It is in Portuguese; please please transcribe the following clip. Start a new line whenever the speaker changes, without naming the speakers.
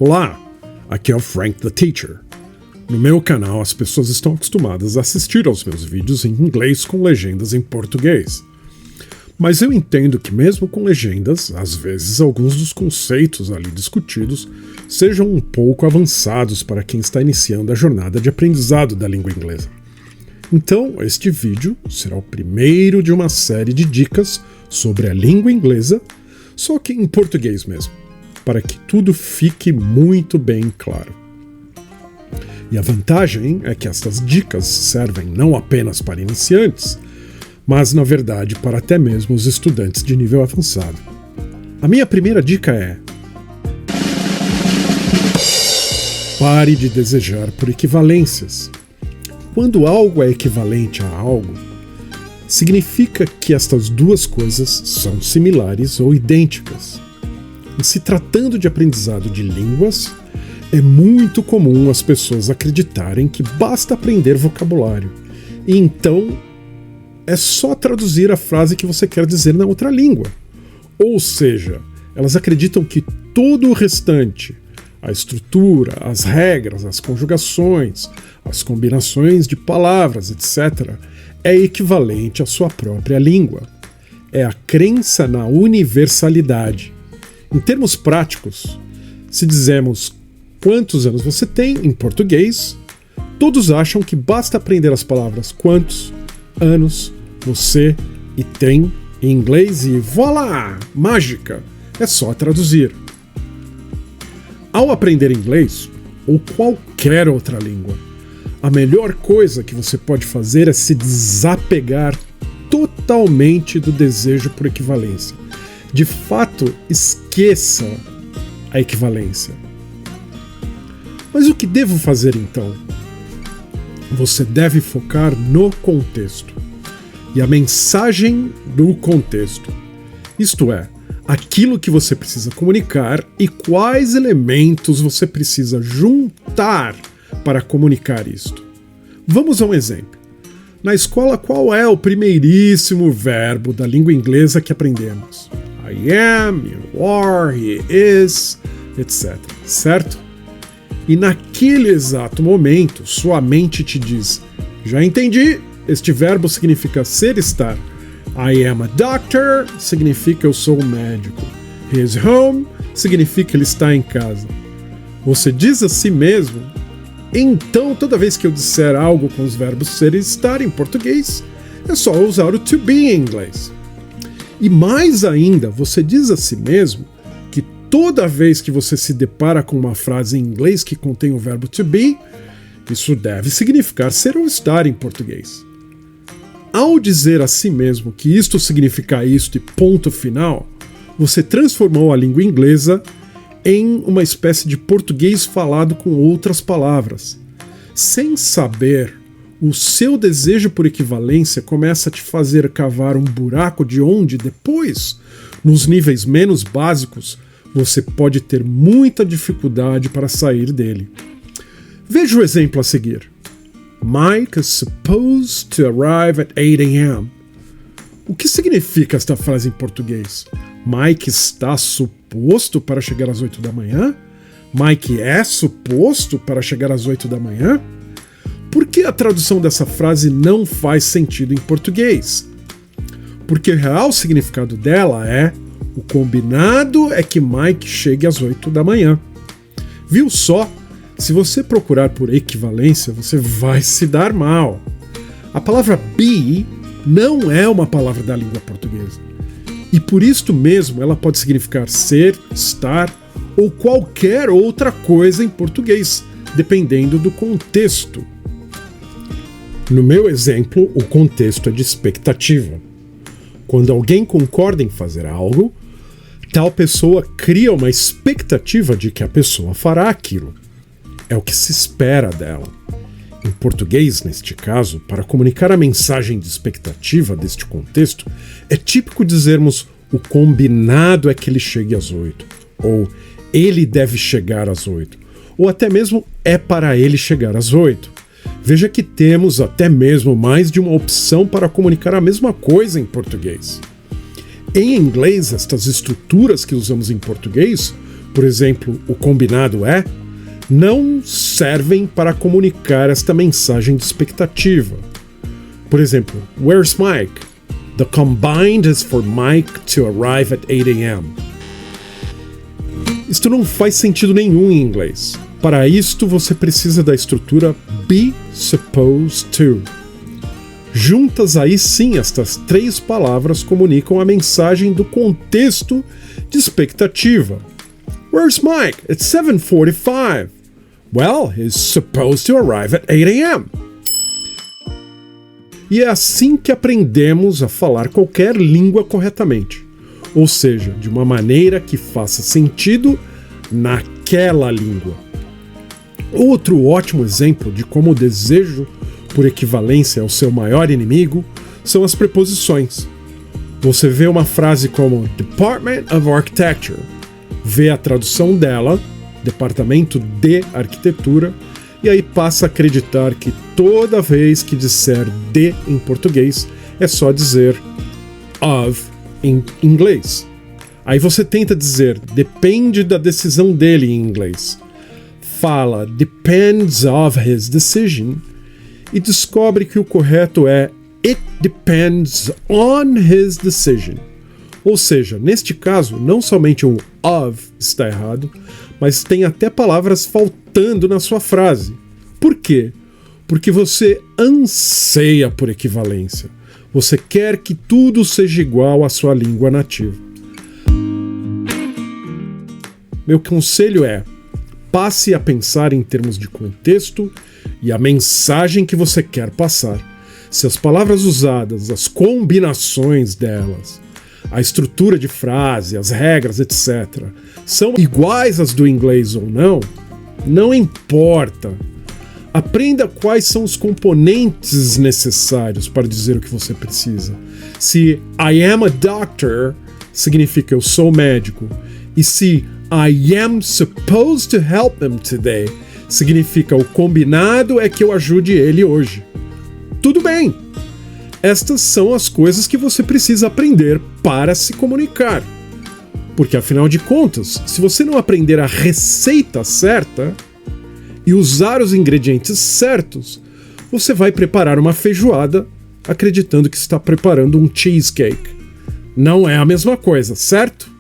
Olá, aqui é o Frank the Teacher. No meu canal as pessoas estão acostumadas a assistir aos meus vídeos em inglês com legendas em português. Mas eu entendo que mesmo com legendas, às vezes alguns dos conceitos ali discutidos sejam um pouco avançados para quem está iniciando a jornada de aprendizado da língua inglesa. Então, este vídeo será o primeiro de uma série de dicas sobre a língua inglesa, só que em português mesmo, para que tudo fique muito bem claro. E a vantagem é que estas dicas servem não apenas para iniciantes, mas na verdade para até mesmo os estudantes de nível avançado. A minha primeira dica é: pare de desejar por equivalências. Quando algo é equivalente a algo, significa que estas duas coisas são similares ou idênticas. E se tratando de aprendizado de línguas, é muito comum as pessoas acreditarem que basta aprender vocabulário, e então é só traduzir a frase que você quer dizer na outra língua. Ou seja, elas acreditam que todo o restante, a estrutura, as regras, as conjugações, as combinações de palavras, etc., é equivalente à sua própria língua. É a crença na universalidade. Em termos práticos, se dizemos quantos anos você tem em português, todos acham que basta aprender as palavras quantos anos você e tem em inglês e voilá, mágica, é só traduzir. Ao aprender inglês, ou qualquer outra língua, a melhor coisa que você pode fazer é se desapegar totalmente do desejo por equivalência. De fato, esqueça a equivalência. Mas o que devo fazer então? Você deve focar no contexto e a mensagem do contexto. Isto é, aquilo que você precisa comunicar e quais elementos você precisa juntar para comunicar isto. Vamos a um exemplo. Na escola, qual é o primeiríssimo verbo da língua inglesa que aprendemos? I am, you are, he is, etc. Certo? E naquele exato momento, sua mente te diz: já entendi, este verbo significa ser, estar. I am a doctor significa eu sou um médico. He is home significa ele está em casa. Você diz a si mesmo: então toda vez que eu disser algo com os verbos ser e estar em português, é só usar o to be em inglês. E mais ainda, você diz a si mesmo que toda vez que você se depara com uma frase em inglês que contém o verbo to be, isso deve significar ser ou estar em português. Ao dizer a si mesmo que isto significa isto e ponto final, você transformou a língua inglesa em uma espécie de português falado com outras palavras. Sem saber, o seu desejo por equivalência começa a te fazer cavar um buraco de onde, depois, nos níveis menos básicos, você pode ter muita dificuldade para sair dele. Veja o exemplo a seguir. Mike is supposed to arrive at 8 a.m. O que significa esta frase em português? Mike está suposto para chegar às 8 da manhã? Mike é suposto para chegar às 8 da manhã? Por que a tradução dessa frase não faz sentido em português? Porque o real significado dela é: o combinado é que Mike chegue às 8 da manhã. Viu só? Se você procurar por equivalência, você vai se dar mal. A palavra be não é uma palavra da língua portuguesa. E por isto mesmo ela pode significar ser, estar ou qualquer outra coisa em português, dependendo do contexto. No meu exemplo, o contexto é de expectativa. Quando alguém concorda em fazer algo, tal pessoa cria uma expectativa de que a pessoa fará aquilo. É o que se espera dela. Em português, neste caso, para comunicar a mensagem de expectativa deste contexto, é típico dizermos: o combinado é que ele chegue às 8, ou ele deve chegar às 8, ou até mesmo é para ele chegar às 8. Veja que temos até mesmo mais de uma opção para comunicar a mesma coisa em português. Em inglês, estas estruturas que usamos em português por exemplo, o combinado é, não servem para comunicar esta mensagem de expectativa. Por exemplo, where's Mike? The combined is for Mike to arrive at 8 a.m. Isto não faz sentido nenhum em inglês. Para isto, você precisa da estrutura be supposed to. Juntas aí sim, estas 3 palavras comunicam a mensagem do contexto de expectativa. Where's Mike? It's 7:45. Well, he's supposed to arrive at 8 a.m. E é assim que aprendemos a falar qualquer língua corretamente. Ou seja, de uma maneira que faça sentido naquela língua. Outro ótimo exemplo de como o desejo por equivalência é o seu maior inimigo são as preposições. Você vê uma frase como Department of Architecture, vê a tradução dela, Departamento de Arquitetura, e aí passa a acreditar que toda vez que disser de em português é só dizer of em inglês. Aí você tenta dizer depende da decisão dele em inglês. Fala depends of his decision e descobre que o correto é it depends on his decision. Ou seja, neste caso, não somente o of está errado, mas tem até palavras faltando na sua frase. Por quê? Porque você anseia por equivalência. Você quer que tudo seja igual à sua língua nativa. Meu conselho é: passe a pensar em termos de contexto e a mensagem que você quer passar. Se as palavras usadas, as combinações delas, a estrutura de frase, as regras, etc., são iguais às do inglês ou não, não importa. Aprenda quais são os componentes necessários para dizer o que você precisa. Se I am a doctor, significa eu sou médico. E se I am supposed to help him today, significa o combinado é que eu ajude ele hoje. Tudo bem! Estas são as coisas que você precisa aprender para se comunicar. Porque, afinal de contas, se você não aprender a receita certa e usar os ingredientes certos, você vai preparar uma feijoada acreditando que está preparando um cheesecake. Não é a mesma coisa, certo?